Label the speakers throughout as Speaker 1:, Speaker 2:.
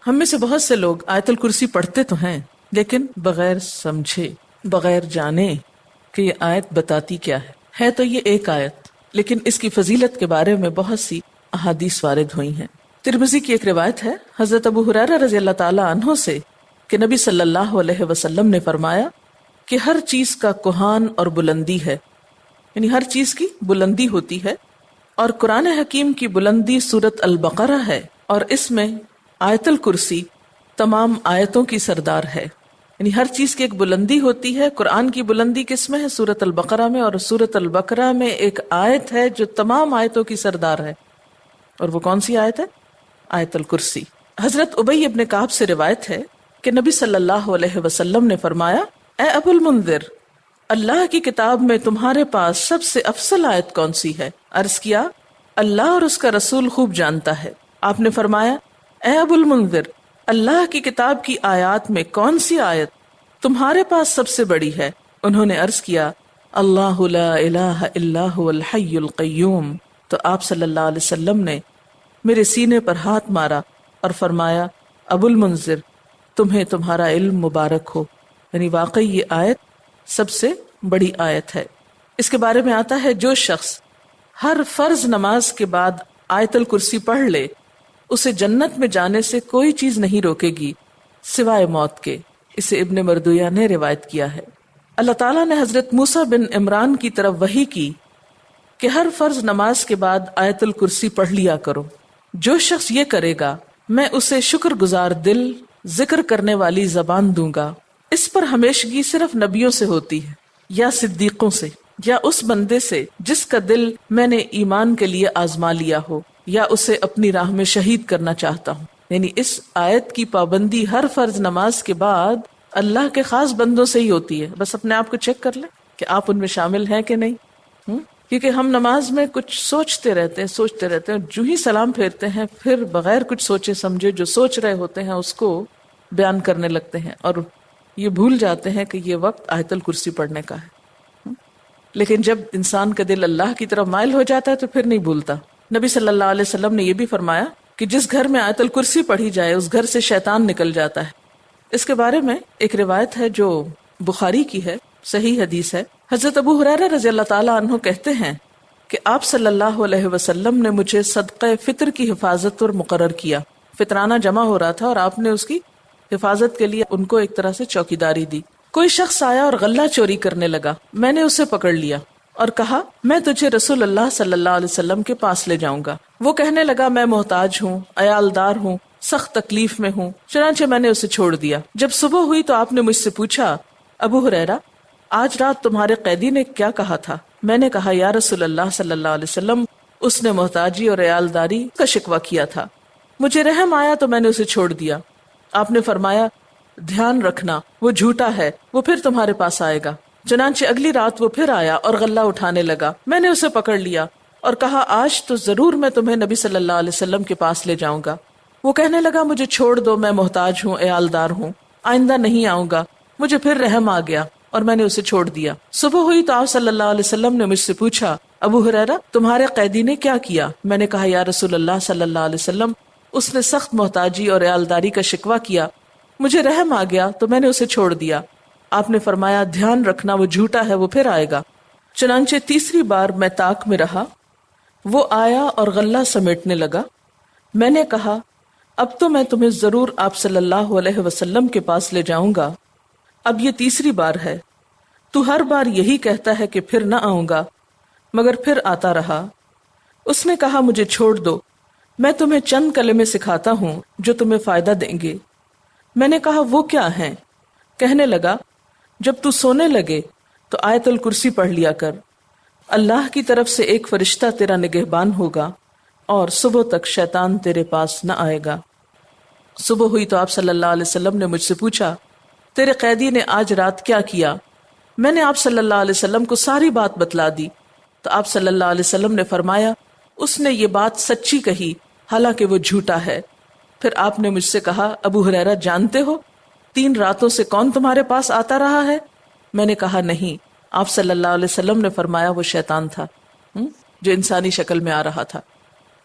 Speaker 1: ہم میں سے بہت سے لوگ آیت الکرسی پڑھتے تو ہیں لیکن بغیر سمجھے، بغیر جانے کہ یہ آیت بتاتی کیا ہے تو یہ ایک آیت، لیکن اس کی فضیلت کے بارے میں بہت سی احادیث وارد ہوئی ہیں۔ ترمذی کی ایک روایت ہے حضرت ابو ہریرہ رضی اللہ تعالی عنہ سے کہ نبی صلی اللہ علیہ وسلم نے فرمایا کہ ہر چیز کا کوہان اور بلندی ہے، یعنی ہر چیز کی بلندی ہوتی ہے، اور قرآن حکیم کی بلندی سورۃ البقرہ ہے، اور اس میں آیت الکرسی تمام آیتوں کی سردار ہے۔ یعنی ہر چیز کی ایک بلندی ہوتی ہے۔ قرآن کی بلندی کس میں ہے؟ سورۃ البقرہ میں، اور سورۃ البقرہ میں ایک آیت ہے جو تمام آیتوں کی سردار ہے، اور وہ کون سی آیت ہے؟ آیت الکرسی۔ حضرت ابی ابن کعب سے روایت ہے کہ نبی صلی اللہ علیہ وسلم نے فرمایا، اے ابو المنذر، اللہ کی کتاب میں تمہارے پاس سب سے افضل آیت کون سی ہے؟ عرض کیا، اللہ اور اس کا رسول خوب جانتا ہے۔ آپ نے فرمایا، اے ابو المنذر، اللہ کی کتاب کی آیات میں کون سی آیت تمہارے پاس سب سے بڑی ہے؟ انہوں نے عرض کیا، اللہ لا الہ الا هو الحی القیوم۔ تو آپ صلی اللہ علیہ وسلم نے میرے سینے پر ہاتھ مارا اور فرمایا، ابو المنذر، تمہیں تمہارا علم مبارک ہو، یعنی واقعی یہ آیت سب سے بڑی آیت ہے۔ اس کے بارے میں آتا ہے، جو شخص ہر فرض نماز کے بعد آیت الکرسی پڑھ لے، اسے جنت میں جانے سے کوئی چیز نہیں روکے گی سوائے موت کے۔ اسے ابن مردویہ نے روایت کیا ہے۔ اللہ تعالیٰ نے حضرت موسیٰ بن عمران کی طرف وحی کی کہ ہر فرض نماز کے بعد آیت الکرسی پڑھ لیا کرو۔ جو شخص یہ کرے گا میں اسے شکر گزار دل، ذکر کرنے والی زبان دوں گا۔ اس پر ہمیشگی صرف نبیوں سے ہوتی ہے، یا صدیقوں سے، یا اس بندے سے جس کا دل میں نے ایمان کے لیے آزما لیا ہو، یا اسے اپنی راہ میں شہید کرنا چاہتا ہوں۔ یعنی اس آیت کی پابندی ہر فرض نماز کے بعد اللہ کے خاص بندوں سے ہی ہوتی ہے۔ بس اپنے آپ کو چیک کر لیں کہ آپ ان میں شامل ہیں کہ نہیں۔ کیونکہ ہم نماز میں کچھ سوچتے رہتے ہیں، جو ہی سلام پھیرتے ہیں پھر بغیر کچھ سوچے سمجھے جو سوچ رہے ہوتے ہیں اس کو بیان کرنے لگتے ہیں، اور یہ بھول جاتے ہیں کہ یہ وقت آیت الکرسی پڑھنے کا ہے۔ لیکن جب انسان کا دل اللہ کی طرف مائل ہو جاتا ہے تو پھر نہیں بھولتا۔ نبی صلی اللہ علیہ وسلم نے یہ بھی فرمایا کہ جس گھر میں آیت الکرسی پڑھی جائے اس گھر سے شیطان نکل جاتا ہے۔ اس کے بارے میں ایک روایت ہے جو بخاری کی ہے، صحیح حدیث ہے۔ حضرت ابو ہریرہ رضی اللہ تعالیٰ عنہ کہتے ہیں کہ آپ صلی اللہ علیہ وسلم نے مجھے صدقہ فطر کی حفاظت پر مقرر کیا۔ فطرانہ جمع ہو رہا تھا اور آپ نے اس کی حفاظت کے لیے ان کو ایک طرح سے چوکیداری دی۔ کوئی شخص آیا اور غلہ چوری کرنے لگا، میں نے اسے پکڑ لیا اور کہا، میں تجھے رسول اللہ صلی اللہ علیہ وسلم کے پاس لے جاؤں گا۔ وہ کہنے لگا، میں محتاج ہوں، عیالدار ہوں، سخت تکلیف میں ہوں۔ چنانچہ میں نے اسے چھوڑ دیا۔ جب صبح ہوئی تو آپ نے مجھ سے پوچھا، ابو ہریرہ، آج رات تمہارے قیدی نے کیا کہا تھا؟ میں نے کہا، یا رسول اللہ صلی اللہ علیہ وسلم، اس نے محتاجی اور عیالداری کا شکوہ کیا تھا، مجھے رحم آیا تو میں نے اسے چھوڑ دیا۔ آپ نے فرمایا، دھیان رکھنا، وہ جھوٹا ہے، وہ پھر تمہارے پاس آئے گا۔ چنانچہ اگلی رات وہ پھر آیا اور غلہ اٹھانے لگا، میں نے اسے پکڑ لیا اور کہا، آج تو ضرور میں تمہیں نبی صلی اللہ علیہ وسلم کے پاس لے جاؤں گا۔ وہ کہنے لگا، مجھے چھوڑ دو، میں محتاج ہوں، عیالدار ہوں، آئندہ نہیں آؤں گا۔ مجھے پھر رحم آ گیا اور میں نے اسے چھوڑ دیا۔ صبح ہوئی تو آپ صلی اللہ علیہ وسلم نے مجھ سے پوچھا، ابو ہریرہ، تمہارے قیدی نے کیا کیا؟ میں نے کہا، یا رسول اللہ صلی اللہ علیہ وسلم، اس نے سخت محتاجی اور عیالداری کا شکوہ کیا، مجھے رحم آ گیا تو میں نے اسے چھوڑ دیا۔ آپ نے فرمایا، دھیان رکھنا، وہ جھوٹا ہے، وہ پھر آئے گا۔ چنانچہ تیسری بار میں طاق میں رہا، وہ آیا اور غلہ سمیٹنے لگا۔ میں نے کہا، اب تو میں تمہیں ضرور آپ صلی اللہ علیہ وسلم کے پاس لے جاؤں گا، اب یہ تیسری بار ہے، تو ہر بار یہی کہتا ہے کہ پھر نہ آؤں گا، مگر پھر آتا رہا۔ اس نے کہا، مجھے چھوڑ دو، میں تمہیں چند کلمے سکھاتا ہوں جو تمہیں فائدہ دیں گے۔ میں نے کہا، وہ کیا ہیں؟ کہنے لگا، جب تو سونے لگے تو آیت الکرسی پڑھ لیا کر، اللہ کی طرف سے ایک فرشتہ تیرا نگہبان ہوگا اور صبح تک شیطان تیرے پاس نہ آئے گا۔ صبح ہوئی تو آپ صلی اللہ علیہ وسلم نے مجھ سے پوچھا، تیرے قیدی نے آج رات کیا کیا؟ میں نے آپ صلی اللہ علیہ وسلم کو ساری بات بتلا دی تو آپ صلی اللہ علیہ وسلم نے فرمایا، اس نے یہ بات سچی کہی، حالانکہ وہ جھوٹا ہے۔ پھر آپ نے مجھ سے کہا، ابو ہریرہ، جانتے ہو 3 راتوں سے کون تمہارے پاس آتا رہا ہے؟ میں نے کہا، نہیں۔ آپ صلی اللہ علیہ وسلم نے فرمایا، وہ شیطان تھا جو انسانی شکل میں آ رہا تھا۔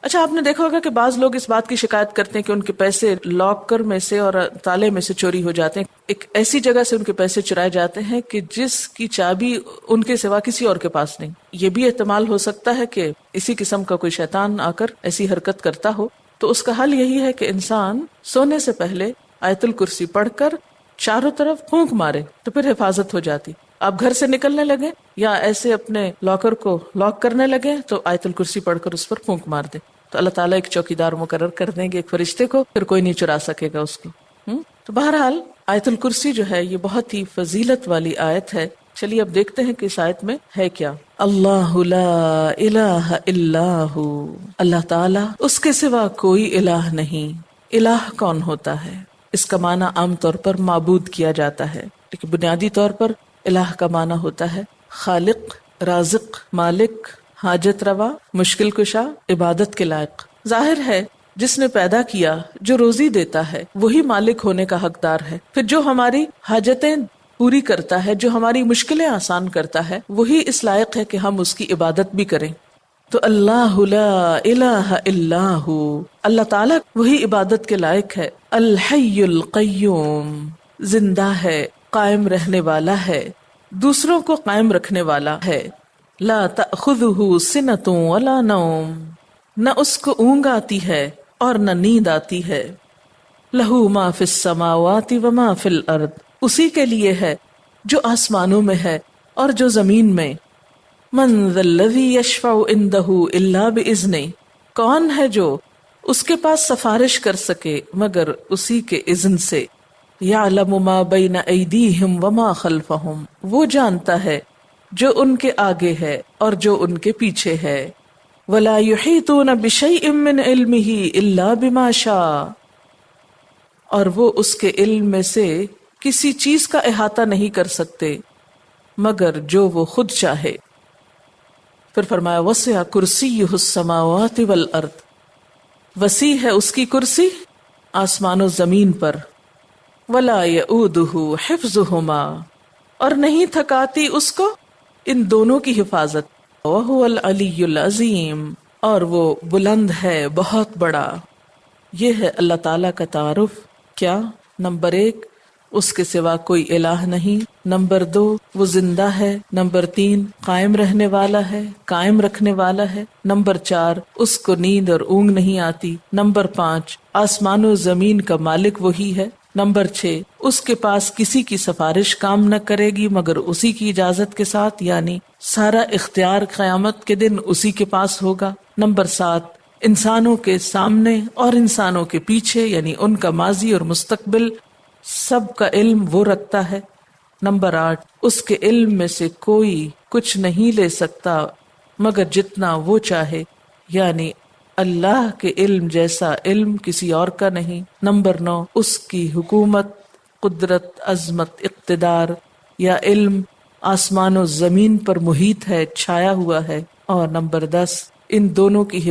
Speaker 1: اچھا، آپ نے دیکھا ہوگا کہ بعض لوگ اس بات کی شکایت کرتے ہیں کہ ان کے پیسے لاکر میں سے اور تالے میں سے چوری ہو جاتے ہیں. ایک ایسی جگہ سے ان کے پیسے چرائے جاتے ہیں کہ جس کی چابی ان کے سوا کسی اور کے پاس نہیں. یہ بھی احتمال ہو سکتا ہے کہ اسی قسم کا کوئی شیطان آ کر ایسی حرکت کرتا ہو. تو اس کا حل یہی ہے کہ انسان سونے سے پہلے آیت الکرسی پڑھ کر چاروں طرف پھونک مارے تو پھر حفاظت ہو جاتی. آپ گھر سے نکلنے لگے یا ایسے اپنے لاکر کو لاک کرنے لگے تو آیت الکرسی پڑھ کر اس پر پھونک مار دے تو اللہ تعالیٰ ایک چوکیدار مقرر کر دیں گے، ایک فرشتے کو، پھر کوئی نہیں چرا سکے گا اس کو. تو بہرحال آیت الکرسی جو ہے یہ بہت ہی فضیلت والی آیت ہے. چلیے اب دیکھتے ہیں کہ اس آیت میں ہے کیا. اللہ لا الہ الا ہو، اللہ تعالیٰ اس کے سوا کوئی الہ نہیں. الہ کون ہوتا ہے؟ اس کا معنی عام طور پر معبود کیا جاتا ہے، لیکن بنیادی طور پر الہ کا معنی ہوتا ہے خالق، رازق، مالک، حاجت روا، مشکل کشا، عبادت کے لائق. ظاہر ہے جس نے پیدا کیا، جو روزی دیتا ہے، وہی مالک ہونے کا حقدار ہے. پھر جو ہماری حاجتیں پوری کرتا ہے، جو ہماری مشکلیں آسان کرتا ہے، وہی اس لائق ہے کہ ہم اس کی عبادت بھی کریں. تو اللہ لا الہ الا ہو، اللہ تعالیٰ وہی عبادت کے لائق ہے. الحی القیوم، زندہ ہے، قائم رہنے والا ہے، دوسروں کو قائم رکھنے والا ہے. لا تأخذہ سنۃ ولا نوم، نہ اس کو اونگ آتی ہے اور نہ نیند آتی ہے. لہ ما فی السماوات وما فی الارض، اسی کے لیے ہے جو آسمانوں میں ہے اور جو زمین میں. من ذا الذی یشفع عندہ الا باذنہ، کون ہے جو اس کے پاس سفارش کر سکے مگر اسی کے اذن سے. یعلم ما بین ایدیہم وما خلفہم، وہ جانتا ہے جو ان کے آگے ہے اور جو ان کے پیچھے ہے. ولا یحیطون بشیء من علمہ الا بما شاء، اور وہ اس کے علم میں سے کسی چیز کا احاطہ نہیں کر سکتے مگر جو وہ خود چاہے. پھر فرمایا وسع کرسیہ السماوات والارض، وسیع ہے اس کی کرسی آسمان و زمین پر. ولا یؤودہ حفظہما، اور نہیں تھکاتی اس کو ان دونوں کی حفاظت. وہو العلی العظیم، اور وہ بلند ہے، بہت بڑا. یہ ہے اللہ تعالیٰ کا تعارف. کیا؟ نمبر 1، اس کے سوا کوئی الہ نہیں. نمبر 2، وہ زندہ ہے. نمبر 3، قائم رہنے والا ہے، قائم رکھنے والا ہے. نمبر 4، اس کو نیند اور اونگ نہیں آتی. نمبر 5، آسمان و زمین کا مالک وہی ہے. نمبر 6، اس کے پاس کسی کی سفارش کام نہ کرے گی مگر اسی کی اجازت کے ساتھ، یعنی سارا اختیار قیامت کے دن اسی کے پاس ہوگا. نمبر 7، انسانوں کے سامنے اور انسانوں کے پیچھے، یعنی ان کا ماضی اور مستقبل سب کا علم وہ رکھتا ہے. نمبر 8، اس کے علم میں سے کوئی کچھ نہیں لے سکتا مگر جتنا وہ چاہے، یعنی اللہ کے علم جیسا علم کسی اور کا نہیں. نمبر 9، اس کی حکومت، قدرت، عظمت، اقتدار یا علم آسمان و زمین پر محیط ہے، چھایا ہوا ہے. اور نمبر 10، ان دونوں کی